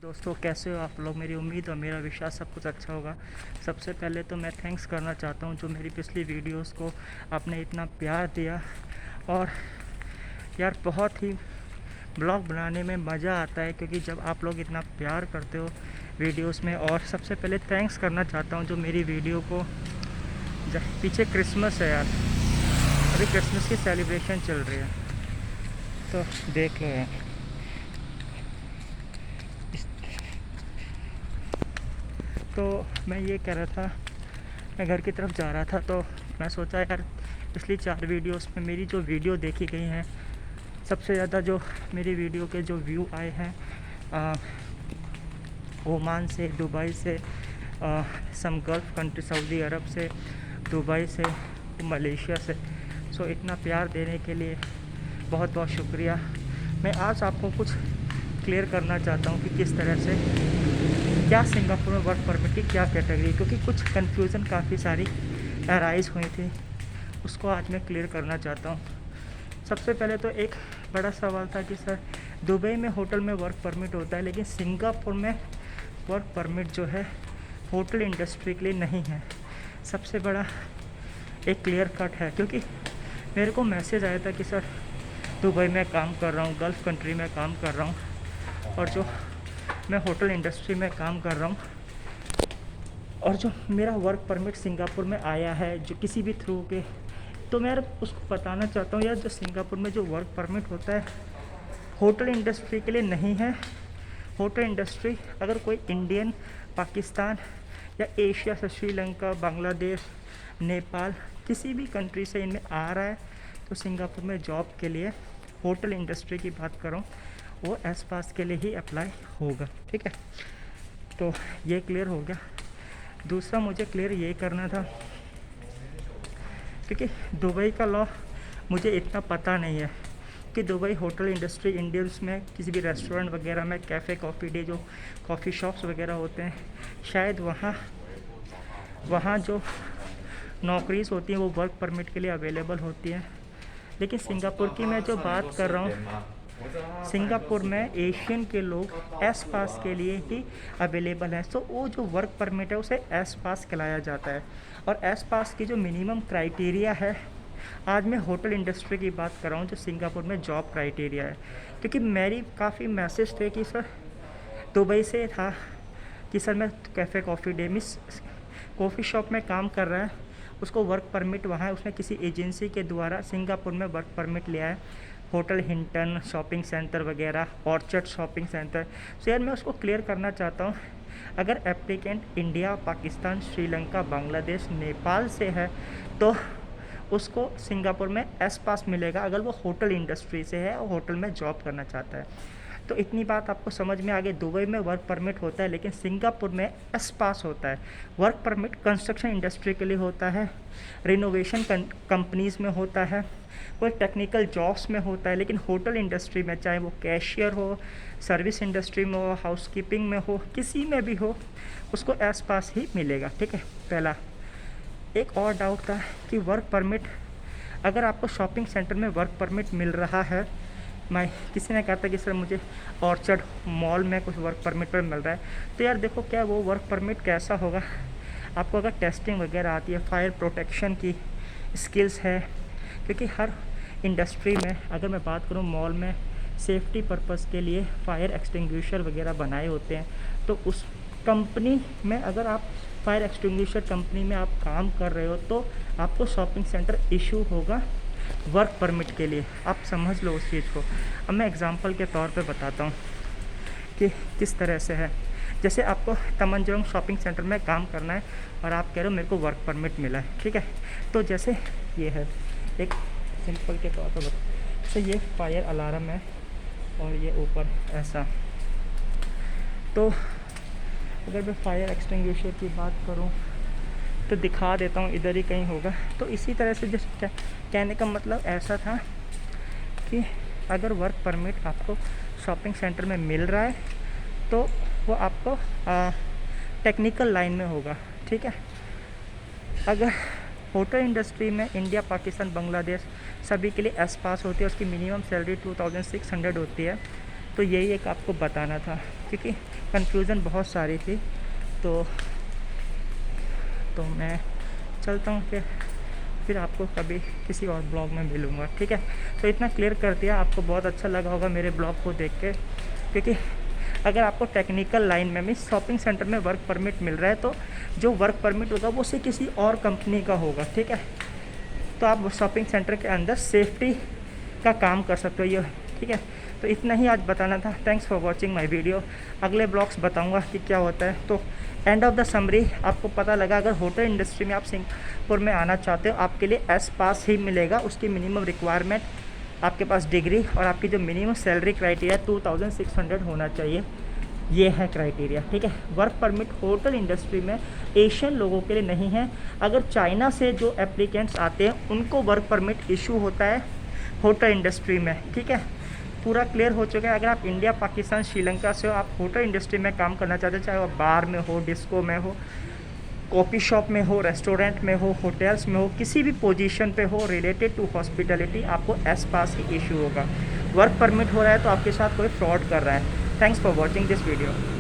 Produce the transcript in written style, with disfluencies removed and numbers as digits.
दोस्तों, कैसे हो आप लोग। मेरी उम्मीद और मेरा विश्वास सब कुछ अच्छा होगा। सबसे पहले तो मैं थैंक्स करना चाहता हूँ जो मेरी पिछली वीडियोस को आपने इतना प्यार दिया। और यार बहुत ही ब्लॉग बनाने में मज़ा आता है क्योंकि जब आप लोग इतना प्यार करते हो वीडियोस में। और सबसे पहले थैंक्स करना चाहता हूँ जो मेरी वीडियो को पीछे क्रिसमस है यार, अभी क्रिसमस की सेलिब्रेशन चल रही है तो देख लो यार। तो मैं ये कह रहा था, मैं घर की तरफ जा रहा था तो मैं सोचा यार पिछली 4 वीडियोस में मेरी जो वीडियो देखी गई हैं, सबसे ज़्यादा जो मेरी वीडियो के जो व्यू आए हैं ओमान से, दुबई से, सम गल्फ़ कंट्री, सऊदी अरब से, दुबई से, मलेशिया से। सो इतना प्यार देने के लिए बहुत बहुत शुक्रिया। मैं आज आपको कुछ क्लियर करना चाहता हूँ कि किस तरह से क्या सिंगापुर में वर्क परमिट की क्या कैटेगरी, क्योंकि कुछ कन्फ्यूज़न काफ़ी सारी अराइज़ हुई थी, उसको आज मैं क्लियर करना चाहता हूँ। सबसे पहले तो एक बड़ा सवाल था कि सर दुबई में होटल में वर्क परमिट होता है लेकिन सिंगापुर में वर्क परमिट जो है होटल इंडस्ट्री के लिए नहीं है। सबसे बड़ा एक क्लियर कट है, क्योंकि मेरे को मैसेज आया था कि सर दुबई में काम कर रहा हूँ, गल्फ़ कंट्री में काम कर रहा हूँ और जो मैं होटल इंडस्ट्री में काम कर रहा हूँ और जो मेरा वर्क परमिट सिंगापुर में आया है जो किसी भी थ्रू के, तो मैं उसको बताना चाहता हूँ यार जो सिंगापुर में जो वर्क परमिट होता है होटल इंडस्ट्री के लिए नहीं है। होटल इंडस्ट्री अगर कोई इंडियन, पाकिस्तान या एशिया से श्रीलंका, बांग्लादेश, नेपाल, किसी भी कंट्री से इनमें आ रहा है तो सिंगापुर में जॉब के लिए होटल इंडस्ट्री की बात करूँ वो एस पास के लिए ही अप्लाई होगा। ठीक है, तो ये क्लियर हो गया। दूसरा मुझे क्लियर ये करना था क्योंकि दुबई का लॉ मुझे इतना पता नहीं है कि दुबई होटल इंडस्ट्री इंडियंस में किसी भी रेस्टोरेंट वगैरह में, कैफ़े, कॉफ़ी डे, जो कॉफ़ी शॉप्स वगैरह होते हैं, शायद वहाँ जो नौकरीज़ होती हैं वो वर्क परमिट के लिए अवेलेबल होती हैं। लेकिन सिंगापुर की मैं जो बात कर रहा हूँ, सिंगापुर में एशियन के लोग एस पास के लिए ही अवेलेबल हैं। सो वो जो वर्क परमिट है उसे एस पास कहलाया जाता है। और एस पास की जो मिनिमम क्राइटेरिया है, आज मैं होटल इंडस्ट्री की बात कर रहा हूँ जो सिंगापुर में जॉब क्राइटेरिया है, क्योंकि मेरी काफ़ी मैसेज थे कि सर दुबई से था कि सर मैं cafe, coffee day, miss coffee shop में काम कर रहा है, उसको वर्क परमिट वहाँ है, उसने किसी एजेंसी के द्वारा सिंगापुर में वर्क परमिट लिया है, होटल हिंटन शॉपिंग सेंटर वगैरह, ऑर्चर्ड शॉपिंग सेंटर। सो यार मैं उसको क्लियर करना चाहता हूँ, अगर एप्लीकेंट इंडिया, पाकिस्तान, श्रीलंका, बांग्लादेश, नेपाल से है तो उसको सिंगापुर में एस पास मिलेगा अगर वो होटल इंडस्ट्री से है और होटल में जॉब करना चाहता है। तो इतनी बात आपको समझ में आ गई। दुबई में वर्क परमिट होता है लेकिन सिंगापुर में एस पास होता है। वर्क परमिट कंस्ट्रक्शन इंडस्ट्री के लिए होता है, रिनोवेशन कंपनीज़ में होता है, कोई टेक्निकल जॉब्स में होता है, लेकिन होटल इंडस्ट्री में, चाहे वो कैशियर हो, सर्विस इंडस्ट्री में हो, हाउसकीपिंग में हो, किसी में भी हो, उसको एस पास ही मिलेगा। ठीक है, पहला। एक और डाउट था कि वर्क परमिट, अगर आपको शॉपिंग सेंटर में वर्क परमिट मिल रहा है, मैं किसी ने कहा था कि सर मुझे ऑर्चर्ड मॉल में कुछ वर्क परमिट पर मिल रहा है, तो यार देखो क्या वो वर्क परमिट कैसा होगा। आपको अगर टेस्टिंग वगैरह आती है, फायर प्रोटेक्शन की स्किल्स है, क्योंकि हर इंडस्ट्री में, अगर मैं बात करूँ मॉल में सेफ्टी पर्पस के लिए फायर एक्सटिंग्विशर वगैरह बनाए होते हैं, तो उस कंपनी में अगर आप फायर एक्सटिंग्विशर कंपनी में आप काम कर रहे हो तो आपको शॉपिंग सेंटर इशू होगा वर्क परमिट के लिए। आप समझ लो उस चीज़ को। अब मैं एग्जांपल के तौर पे बताता हूँ कि किस तरह से है। जैसे आपको तमंजोंग शॉपिंग सेंटर में काम करना है और आप कह रहे हो मेरे को वर्क परमिट मिला है, ठीक है, तो जैसे ये है, एक सिंपल के तौर पर बता, जैसे ये फायर अलार्म है और ये ऊपर ऐसा, तो अगर मैं फायर एक्सटिंग्विशर की बात करूँ तो दिखा देता हूँ, इधर ही कहीं होगा। तो इसी तरह से जैसे कहने का मतलब ऐसा था कि अगर वर्क परमिट आपको शॉपिंग सेंटर में मिल रहा है तो वो आपको टेक्निकल लाइन में होगा। ठीक है, अगर होटल इंडस्ट्री में इंडिया, पाकिस्तान, बांग्लादेश सभी के लिए एस पास होती है, उसकी मिनिमम सैलरी 2600 होती है, तो यही एक आपको बताना था, क्योंकि कन्फ्यूज़न बहुत सारी थी। तो मैं चलता हूँ, फिर आपको कभी किसी और ब्लॉग में मिलूँगा, ठीक है। तो इतना क्लियर कर दिया, आपको बहुत अच्छा लगा होगा मेरे ब्लॉग को देख के, क्योंकि अगर आपको टेक्निकल लाइन में मीन्स शॉपिंग सेंटर में वर्क परमिट मिल रहा है, तो जो वर्क परमिट होगा वो से किसी और कंपनी का होगा, ठीक है। तो आप शॉपिंग सेंटर के अंदर सेफ्टी का काम कर सकते हो ये, ठीक है। तो इतना ही आज बताना था। Thanks for watching my video. अगले ब्लॉग्स बताऊंगा कि क्या होता है। तो एंड ऑफ द समरी आपको पता लगा, अगर होटल इंडस्ट्री में आप सिंगापुर में आना चाहते हो, आपके लिए एस पास ही मिलेगा। उसकी मिनिमम रिक्वायरमेंट आपके पास डिग्री और आपकी जो मिनिमम सैलरी क्राइटेरिया 2600 होना चाहिए, ये है क्राइटेरिया, ठीक है। वर्क परमिट होटल इंडस्ट्री में एशियन लोगों के लिए नहीं है। अगर चाइना से जो एप्लीकेंट्स आते हैं उनको वर्क परमिट इशू होता है होटल इंडस्ट्री में, ठीक है। पूरा क्लियर हो चुका है। अगर आप इंडिया, पाकिस्तान, श्रीलंका से हो, आप होटल इंडस्ट्री में काम करना चाहते हो, चाहे वो बार में हो, डिस्को में हो, कॉफ़ी शॉप में हो, रेस्टोरेंट में हो, होटल्स में हो, किसी भी पोजीशन पे हो रिलेटेड टू हॉस्पिटलिटी, आपको एस पास ही इशू होगा। वर्क परमिट हो रहा है तो आपके साथ कोई फ्रॉड कर रहा है। Thanks for watching this video.